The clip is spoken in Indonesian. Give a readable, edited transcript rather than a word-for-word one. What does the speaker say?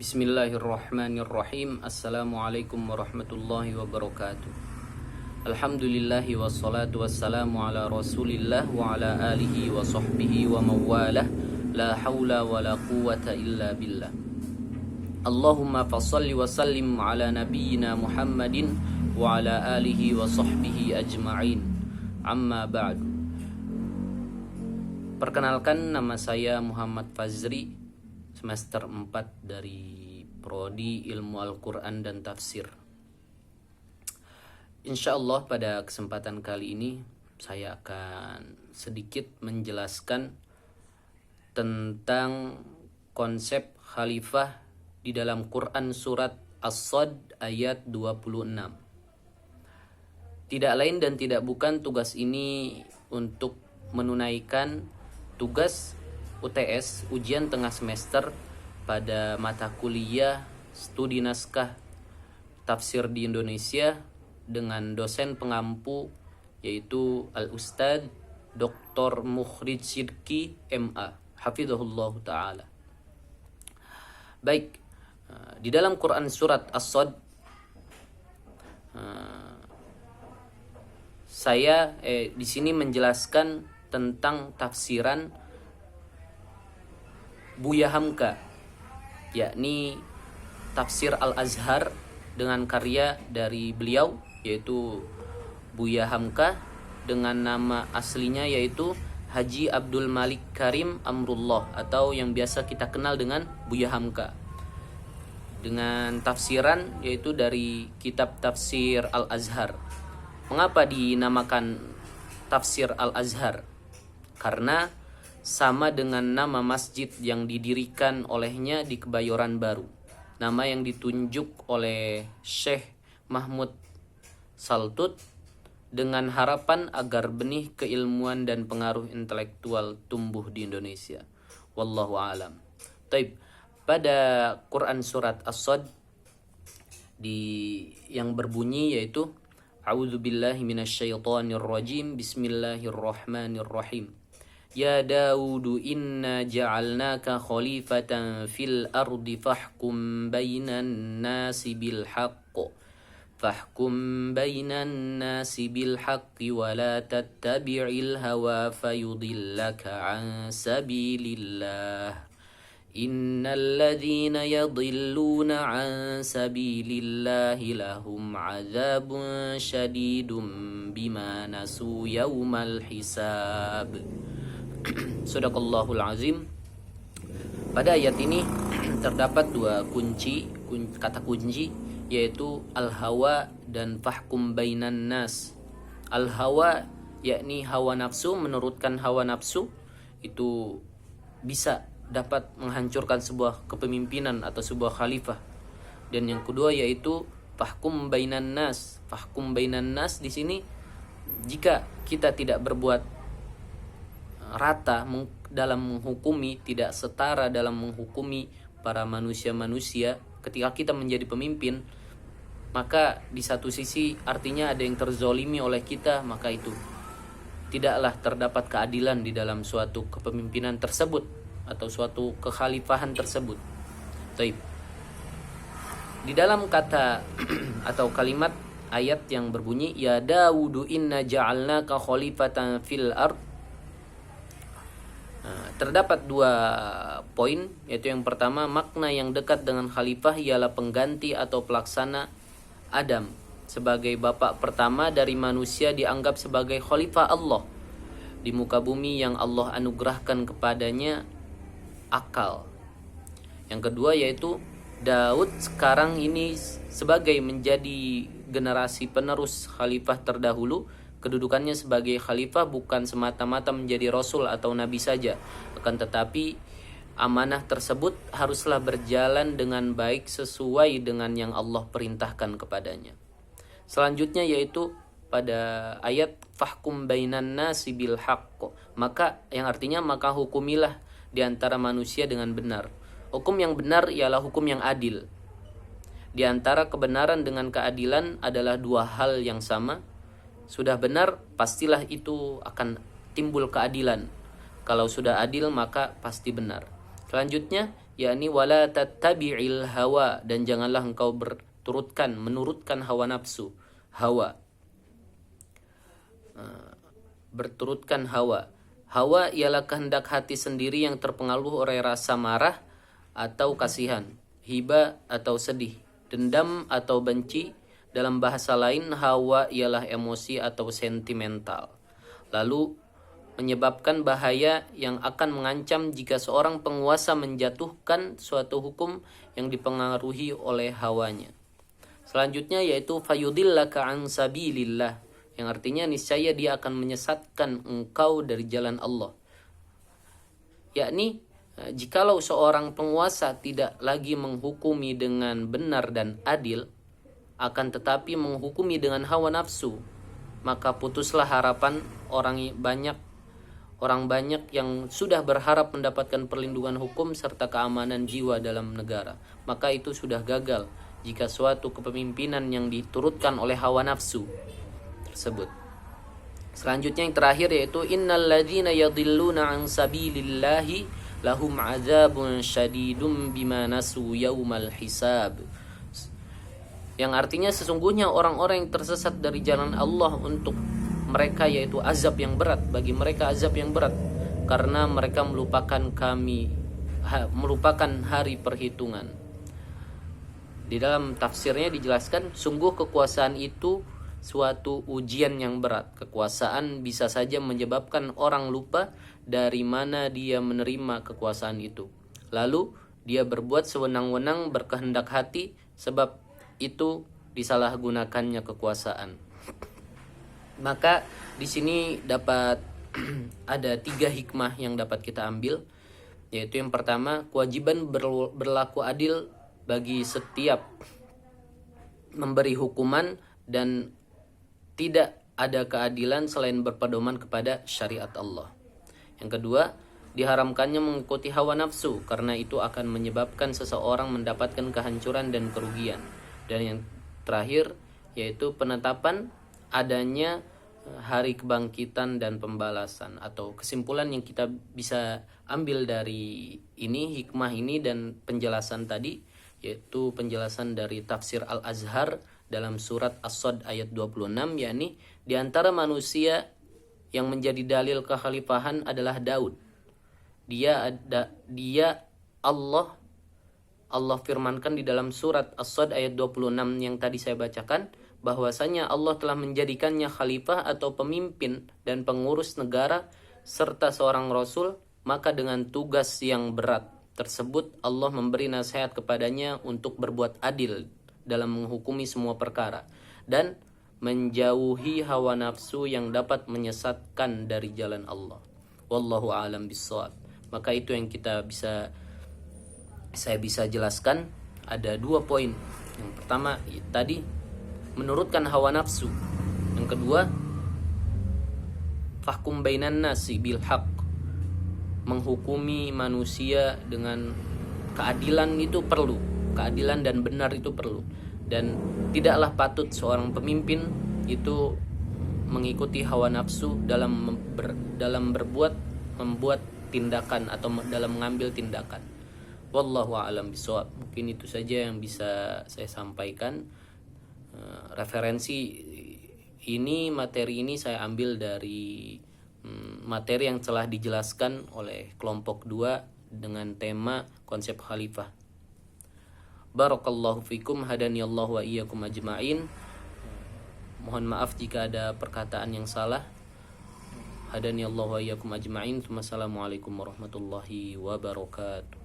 Bismillahirrahmanirrahim. Assalamualaikum warahmatullahi wabarakatuh. Alhamdulillahi wassalatu wassalamu ala rasulillah wa ala alihi wa sahbihi wa mawalah. La hawla wa la quwata illa billah. Allahumma fasalli wa sallim ala nabiyyina Muhammadin wa ala alihi wa sahbihi ajma'in. Amma ba'du. Perkenalkan, nama saya Muhammad Fazri, semester 4 dari Prodi Ilmu Al-Quran dan Tafsir. Insyaallah pada kesempatan kali ini saya akan sedikit menjelaskan tentang konsep khalifah di dalam Quran surat As-Sadd ayat 26. Tidak lain dan tidak bukan tugas ini untuk menunaikan tugas UTS, ujian tengah semester, pada mata kuliah studi naskah tafsir di Indonesia dengan dosen pengampu yaitu Al-Ustadz Dr. Mukhrij Sidki MA hafizahullah ta'ala. Baik, di dalam Quran surat As-Sadd saya di sini menjelaskan tentang tafsiran Buya Hamka, yakni tafsir Al-Azhar dengan karya dari beliau yaitu Buya Hamka, dengan nama aslinya yaitu Haji Abdul Malik Karim Amrullah atau yang biasa kita kenal dengan Buya Hamka, dengan tafsiran yaitu dari kitab tafsir Al-Azhar. Mengapa dinamakan tafsir Al-Azhar? Karena sama dengan nama masjid yang didirikan olehnya di Kebayoran Baru, nama yang ditunjuk oleh Syekh Mahmud Saltut dengan harapan agar benih keilmuan dan pengaruh intelektual tumbuh di Indonesia. Wallahu a'lam. Taib, pada Quran surat As-Sadd yang berbunyi yaitu A'udzubillahi minasyaitonirrajim, Bismillahirrahmanirrahim. Ya Dawud, inna ja'alnaka khalifatan fil ardi fahkum bainan nasi bil haqq wa la tattabi'il hawa fayudillaka an sabilillah. Innal ladzina yadhilluna an sabilillahi lahum 'adzabun syadidun bima nasu yaumal hisab. Sadaqallahul azim. Pada ayat ini terdapat dua kata kunci yaitu al-hawa dan fahkum bainan nas. Al-hawa yakni hawa nafsu, menurutkan hawa nafsu itu bisa dapat menghancurkan sebuah kepemimpinan atau sebuah khalifah. Dan yang kedua yaitu fahkum bainan nas. Fahkum bainan nas di sini jika kita tidak berbuat rata dalam menghukumi, tidak setara dalam menghukumi para manusia-manusia ketika kita menjadi pemimpin, maka di satu sisi artinya ada yang terzolimi oleh kita, maka itu tidaklah terdapat keadilan di dalam suatu kepemimpinan tersebut atau suatu kekhalifahan tersebut. Taib. Di dalam kata atau kalimat ayat yang berbunyi ya Dawudu inna ja'alnaka khalifatan fil ard, terdapat dua poin, yaitu yang pertama, makna yang dekat dengan khalifah ialah pengganti atau pelaksana Adam sebagai bapak pertama dari manusia, dianggap sebagai khalifah Allah di muka bumi yang Allah anugerahkan kepadanya akal. Yang kedua yaitu Daud sekarang ini sebagai menjadi generasi penerus khalifah terdahulu. Kedudukannya sebagai khalifah bukan semata-mata menjadi rasul atau nabi saja, akan tetapi amanah tersebut haruslah berjalan dengan baik sesuai dengan yang Allah perintahkan kepadanya. Selanjutnya yaitu pada ayat fahkum bainan nasi bil haqq, maka yang artinya maka hukumilah di antara manusia dengan benar. Hukum yang benar ialah hukum yang adil. Di antara kebenaran dengan keadilan adalah dua hal yang sama. Sudah benar, pastilah itu akan timbul keadilan. Kalau sudah adil, maka pasti benar. Selanjutnya, yakni wala tattabi'il hawa, dan janganlah engkau menurutkan hawa nafsu. Hawa, berturutkan hawa. Hawa ialah kehendak hati sendiri yang terpengaruh oleh rasa marah atau kasihan, hiba atau sedih, dendam atau benci. Dalam bahasa lain, hawa ialah emosi atau sentimental. Lalu menyebabkan bahaya yang akan mengancam jika seorang penguasa menjatuhkan suatu hukum yang dipengaruhi oleh hawanya. Selanjutnya yaitu fayudillaka an sabilillah, yang artinya niscaya dia akan menyesatkan engkau dari jalan Allah. Yakni jikalau seorang penguasa tidak lagi menghukumi dengan benar dan adil, akan tetapi menghukumi dengan hawa nafsu, maka putuslah harapan orang banyak yang sudah berharap mendapatkan perlindungan hukum serta keamanan jiwa dalam negara. Maka itu sudah gagal jika suatu kepemimpinan yang diturutkan oleh hawa nafsu tersebut. Selanjutnya yang terakhir yaitu innal ladzina yadhilluna an sabilillahi lahum adzabun syadidum bima nasu yaumal hisab. Yang artinya sesungguhnya orang-orang yang tersesat dari jalan Allah, untuk mereka yaitu azab yang berat, bagi mereka azab yang berat karena mereka melupakan hari perhitungan. Di dalam tafsirnya dijelaskan, sungguh kekuasaan itu suatu ujian yang berat. Kekuasaan bisa saja menyebabkan orang lupa dari mana dia menerima kekuasaan itu. Lalu dia berbuat sewenang-wenang, berkehendak hati, sebab itu disalahgunakannya kekuasaan. Maka di sini dapat ada 3 hikmah yang dapat kita ambil, yaitu yang pertama, kewajiban berlaku adil bagi setiap memberi hukuman, dan tidak ada keadilan selain berpedoman kepada syariat Allah. Yang kedua, diharamkannya mengikuti hawa nafsu, karena itu akan menyebabkan seseorang mendapatkan kehancuran dan kerugian. Dan yang terakhir yaitu penetapan adanya hari kebangkitan dan pembalasan, atau kesimpulan yang kita bisa ambil dari ini, hikmah ini dan penjelasan tadi, yaitu penjelasan dari tafsir Al-Azhar dalam surat As-Sad ayat 26, yakni di antara manusia yang menjadi dalil kekhalifahan adalah Daud. Allah firmankan di dalam surat As-Sad ayat 26 yang tadi saya bacakan, bahwasanya Allah telah menjadikannya khalifah atau pemimpin dan pengurus negara serta seorang rasul. Maka dengan tugas yang berat tersebut Allah memberi nasihat kepadanya untuk berbuat adil dalam menghukumi semua perkara dan menjauhi hawa nafsu yang dapat menyesatkan dari jalan Allah. Wallahu a'lam bishawab. Maka itu yang saya bisa jelaskan. Ada 2 poin. Yang pertama tadi, menurutkan hawa nafsu. Yang kedua, fahkum bainan nasi bil haq, menghukumi manusia dengan keadilan itu perlu. Keadilan dan benar itu perlu. Dan tidaklah patut seorang pemimpin itu mengikuti hawa nafsu dalam membuat tindakan atau dalam mengambil tindakan. Wallahu a'lam bishawab. Mungkin itu saja yang bisa saya sampaikan. Referensi ini, materi ini saya ambil dari materi yang telah dijelaskan oleh kelompok 2 dengan tema konsep khalifah. Barakallahu fikum, hadaniyallahu wa iyyakum ajma'in. Mohon maaf jika ada perkataan yang salah. Hadaniyallahu wa iyyakum ajma'in. Wassalamualaikum warahmatullahi wabarakatuh.